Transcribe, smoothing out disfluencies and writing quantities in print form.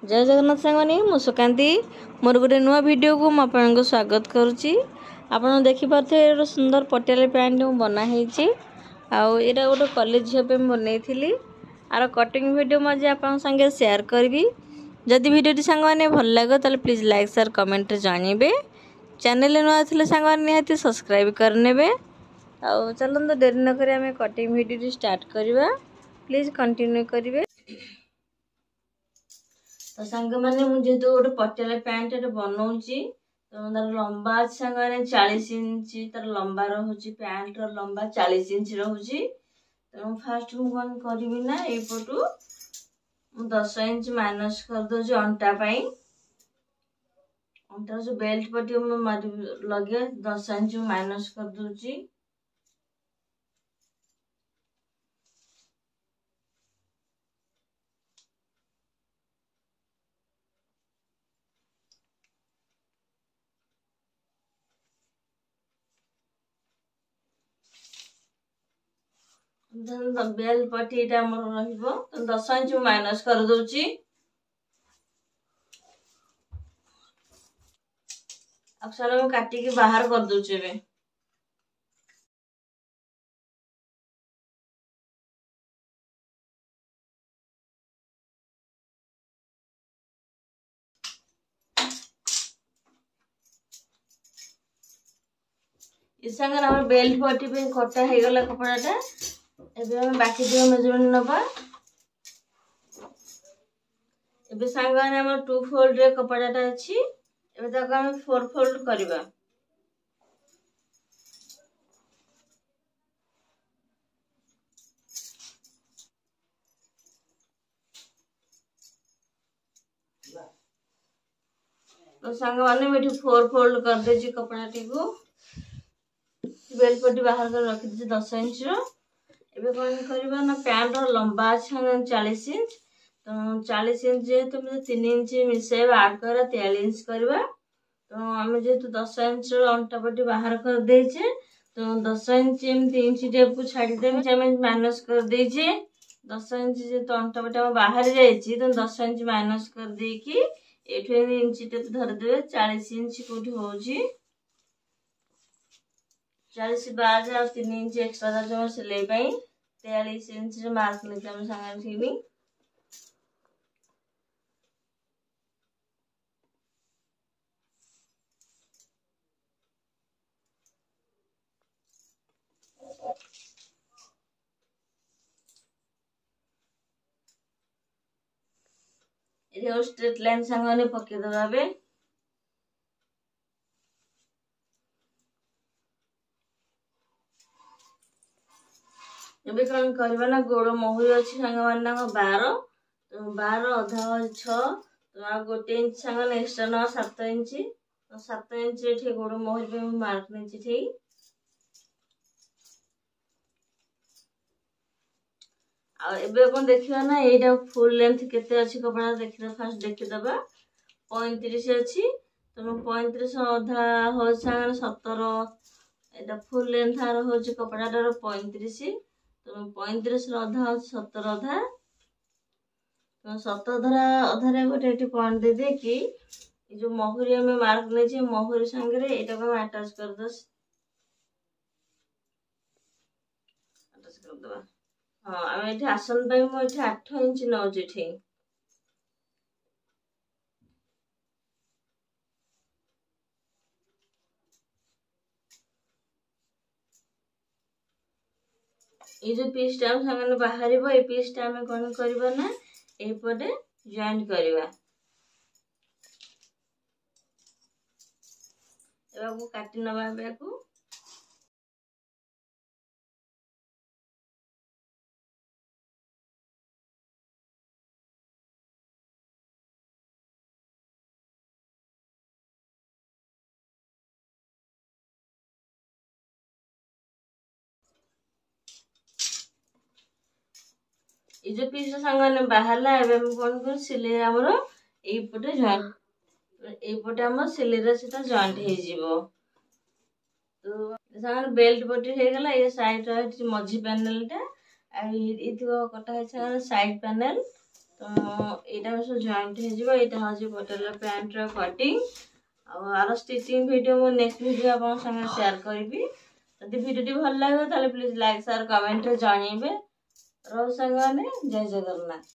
जय जगन्नाथ सांगनी मु सुकांती मोर गोटे नुआ वीडियो को आपन स्वागत करुच्ची। आपन देखि पाथे सुंदर पटियाला पैंट बनाई आउ एटा गोटे कॉलेज झील पे बनई आर कटिंग वीडियो मजे आपन संगे शेयर करी। जदि वीडियो सांग मैंने भल लगे तो प्लीज लाइक शेयर कमेंट जानवे। चैनल नुआ थे सांग निहाती सब्सक्राइब करने। आउ चलते डेरी नक आम कटिंग वीडियो स्टार्ट करवा। प्लीज कंटिन्यू करेंगे। तो सांग मैंने मुझे गोटे पटियाला पैंट बनाऊँगी तो तार लंबा सांग 40 इंच तार लंबा रोचे पैंट लंबा 40 इंच रोचे। तो फास्ट मुझे कौन करी ना यपटू 10 इंच माइनस करदे अंटा अंटार जो बेल्ट पट्टी लगे 10 इंच माइनस करदे। बेल पट्टी तो 10 इंच माइनस कर दूची। अक्सर मैं काटिकी बाहर कर दूची बे। इस संगे हम बेल्ट पट्टी पे कटा हो गला कपड़ाटा एबे हम बाकी जो मेजरमेंट नबा। एबे सांग माने हम 2 फोल्ड रे कपड़ाटा अछि एबे ताको हम 4 फोल्ड करबा। तो सांग माने मैं 4 फोल्ड कर देछि कपड़ाटी को। बेल्ट पट्टी बाहर कर रखि दे 10 इंच रो। एबे कोन करबा ना पैंट रो लंबा छ 40 इंच तो 40 इंच जे तुम 3 इंच मिसेबा ऐड कर 43 इंच करबा। तो हम जेतु 10 इंच रो अंटा पट्टी बाहर कर देछे तो 10 इंच इंच टेप को छाडी देबे हम माइनस कर देछे। 10 इंच जे तो अंटा पट्टी बाहर जाईची तो 10 इंच माइनस कर देकी एठे इंच टेप धर देबे 40 इंच कोठी होची 40 बाद आ 3 इंच एक्स्ट्रा जो सिलाई पई 43 इंच रे मार्क लेके हम संगे ठीबी। ये स्ट्रेट लाइन संगे पके दबाबे। एबे कौन करबा ना गोड़ महुरी अछि संग मानना 12 तो 12 अधा 6 तो आ गोटे इंच संग एक्स्ट्रा न 7 इंच तो 7 इंच एठी गोड़ महुरी पे मार्क नेछि ठेई। आ एबे कोन देखिबा ना एटा फुल लेंथ केते अछि कपड़ा देखिदा फास्ट देखि दबा 35 अछि तो 35 अधा हो संग 17 एटा फुल लेंथ आर हो कपड़ाटार 35 तो 35 अधा 17 अधा तो 17 अधारे गोटे एटी पॉइंट दे दे कि जो महुरी हमें मार्क ले महुरी संगे एटा को अटैच कर दबा। हाँ हम एठी आसन पे मो एठी 8 इंच नौज एठी ये जो पीस टा संगे बाहर ए पीस टा हमें कौन करबा ना एपटे जॉइंट करबा। एबाको काटी नबा बेको ये जो पीस संगे बाहरला एबे हम कौन कर सिले हमरो एपटे जॉइंट एपटे हम सिले रे सेटा जॉइंट हे जिवो। तो संगे बेल्ट पट्टी हे गला ये साइड रे मझी पैनल टा आ इथको कटा है साइड पैनल तो यहाँ सब जॉइंट हो यहाँ हूँ पटेल पैंट कटिंग आर स्टिचिंग वीडियो मो नेक्स्ट वीडियो आप संगे शेयर करी। जदि वीडियो भल लगे तो प्लीज लाइक शेयर कमेंट जनइबे। रो संग जय जगन्नाथ।